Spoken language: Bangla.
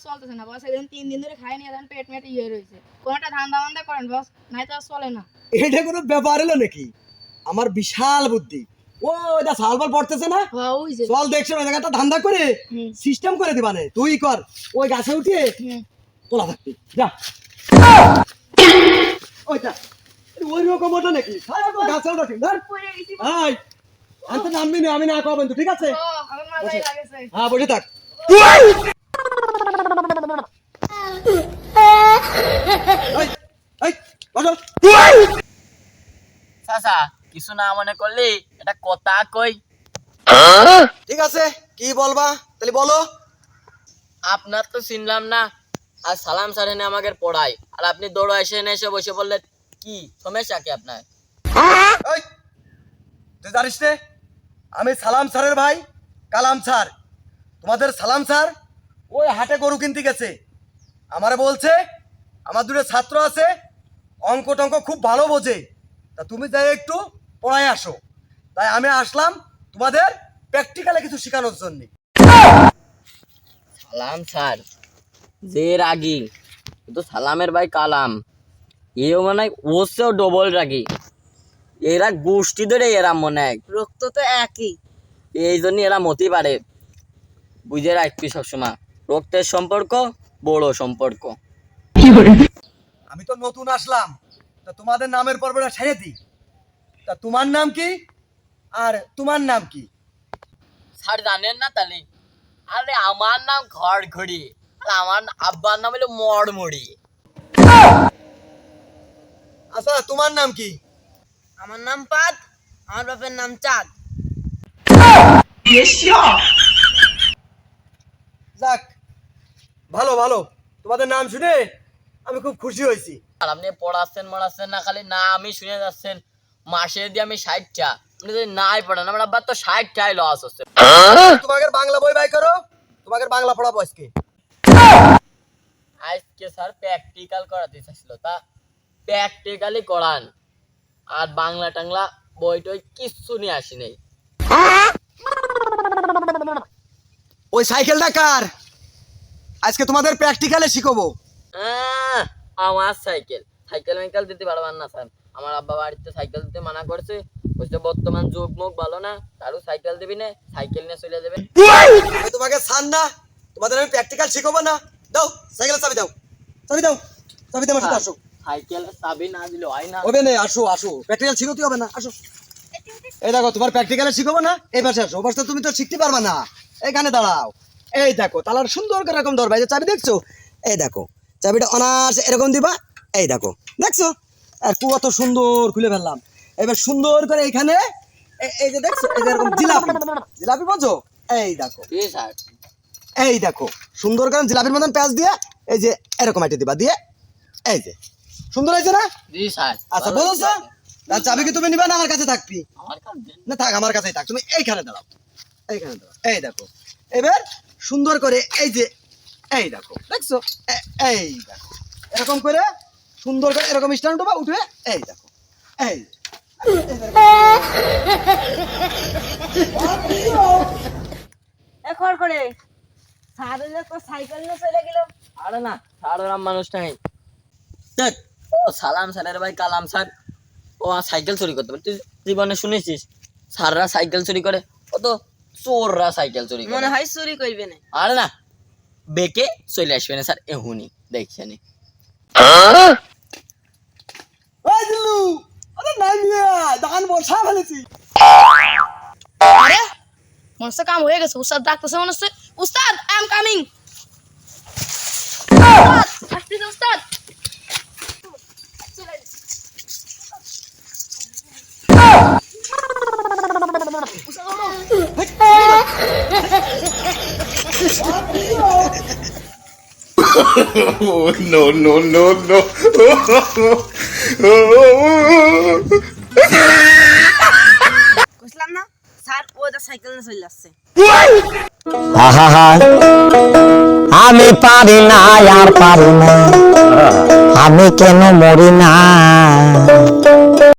চলতেছে না বস, এদিন 3 দিন ধরে খাই নি, এখন পেট মেট ইয়ে রয়েছে। কোনটা ধান্দা বান্দা করেন বস, নাই তো আর চলে না। এটা কোনো ব্যাপার হলো নাকি? আমার বিশাল বুদ্ধি। ও এটা সালবার পড়তেছে না, হ্যাঁ ওই যে চল দেখছো ওই জায়গাটা ধান্দা করে সিস্টেম করে দিবানে। তুই কর, ওই গাছে উঠে তোলা থাকবি যা। ওইটা ওই রকম ওটা নাকি গাছে ওঠা ঠিক ধর। হাই আমি নামবি না, আমি না কবেন তো, ঠিক আছে? আমার মাথায় লাগেছে। হ্যাঁ বসে থাক। এই, এই, বসো। চাচা কিছু না মনে করলি এটা কথা কই। ঠিক আছে, কি বলবা তাহলে বলো। আপনার তো চিনলাম না, আর সালাম স্যার এনে আমাকে পড়ায়, আর আপনি দৌড়ো এসে বসে বললেন, কি সমস্যা কি আপনার? এই, তুই জানিস রে আমি সালাম স্যারের ভাই কালাম স্যার। তোমাদের সালাম স্যার ওই হাটে গরু কিনতে গেছে, আমারে বলছে আমার দুটো ছাত্র আছে অঙ্ক টঙ্ক খুব ভালো বোঝে, তা তুমি যাই একটু পড়ায় আসো। তাই আমি আসলাম তোমাদের প্র্যাকটিক্যালে কিছু শেখানোর জন্য। সালাম স্যার যে রাগী, কিন্তু সালামের ভাই কালাম এও মনে হয় ওসেও ডবল রাগী। এরা গোষ্ঠী ধরে এরা মনে হয় রক্ত তো একই। এই জন্য এরা মতি পারে। বুঝে রাখবি সবসময়, রক্তের সম্পর্ক বড় সম্পর্ক। আমি তো নতুন আসলাম, তা তোমাদের নামের পর্বটা ছেড়ে দিই। তা তোমার নাম কি আর তোমার নাম কি? স্যার জানেন না তাহলে? আরে আমার নাম ঘড়ঘড়ি, আর আমার আব্বার নাম হলো মড়মড়ি। আচ্ছা তোমার নাম কি? আমার নাম পাদ, আমার বাপের নাম চাঁদ। যাক ভালো ভালো, তোমাদের নাম শুনে আমি খুব খুশি হয়েছি। আর আপনি পড়াচ্ছেন না, খালি না আমি শুনে যাচ্ছেন। মাসে দিয়ে আমি 60টা, আপনি যদি নাই পড়েন আমার আব্বার তো 60টাই লস হচ্ছে। তোমাদের বাংলা বই বাই করো, তোমাদের বাংলা পড়াবো আজকে। আজকে স্যার প্র্যাকটিক্যাল করাতে চাইছিল, তা প্র্যাকটিক্যালি করান, আর বাংলা টাংলা বই টই কিচ্ছু নিয়ে আসি নাই। ওই সাইকেলটা কার? আজকে তোমাদের প্র্যাকটিক্যালে শিখাবো। আমার সাইকেল মাইকেল দিতে পারবেন না স্যার, আমার আব্বা বাড়িতে সাইকেল দিতে মানা করছে, বলছে বর্তমান যুগ মুখ ভালো না, তারও সাইকেল দিবি না, সাইকেল নিয়ে চলে যাবে। আমি তোমাকে ছাড় না, তোমাদের আমি প্র্যাকটিক্যাল শিখাবো না। দাও সাইকেলের চাবি দাও, চাবি দাও, চাবি দাও, আসো। সাইকেলের চাবি না দিলে হয় না। হবে না, আসো আসো, প্র্যাকটিক্যাল শিখাতে হবে না, আসো। এই দেখো তোমার প্র্যাকটিক্যালে শিখাবো না, এই পাশে আসো। পাশে তুমি তো শিখতে পারবা না, এখানে দাঁড়াও। এই দেখো তালার সুন্দর করে এরকম ধরবা, এই যে চাবি দেখছো, এই দেখো চাবিটা অনায়াসে এরকম দিবা। এই দেখো দেখছো, আর কত সুন্দর খুলে ফেললাম। এবার সুন্দর করে এখানে এই যে দেখছো, এই যে এরকম জিলাপি, জিলাপি বোঝো? এই দেখো, স্যার এই দেখো সুন্দর করে জিলাপির মতন প্যাঁচ দিয়ে এই যে এরকম আইটে দিবা, দিয়ে এই যে সুন্দর হয়েছে না? জি স্যার। আচ্ছা বলছো, তার চাবি কি তুমি নিবা না আমার কাছে থাকবি? আমার কাছে দেন। না থাক, আমার কাছেই থাক, তুমি এইখানে দাঁড়াও, এইখানে দাঁড়াও। এই দেখো এবার সুন্দর করে এই যে এই দেখো দেখছো, এই দেখো এরকম করে সুন্দর করে এরকম স্ট্যান্ড উঠবা, উঠে এই দেখো এই এখন করে সারা তো সাইকেল নিয়ে চলে গেল। আরে না স্যার ওরম মানুষ নাই। দেখ ও সালাম স্যারের ভাই কালাম স্যার, ও সাইকেল চুরি করতে পারে। তুই জীবনে শুনেছিস স্যাররা সাইকেল চুরি করে? ও তো চোররা সাইকেল চুরি করে। মনে হয় চুরি করবে না। আরে না বেকে চলে আসবে না স্যার, এহুনি দেখছেন। এই দিলু, আরে নাই মিয়া দান বসা ফেলেছি। আরে মনে হচ্ছে কাম হয়ে গেছে, উস্তাদ ডাকতেছে মনে হচ্ছে। উস্তাদ আই এম কামিং। আসতেছে উস্তাদ। Oh, no, no, no, no. বুঝলাম না স্যার, ওটা সাইকেল নিয়ে চলে আসছে। আমি পারি না আর পারি না, আমি কেন মরি না।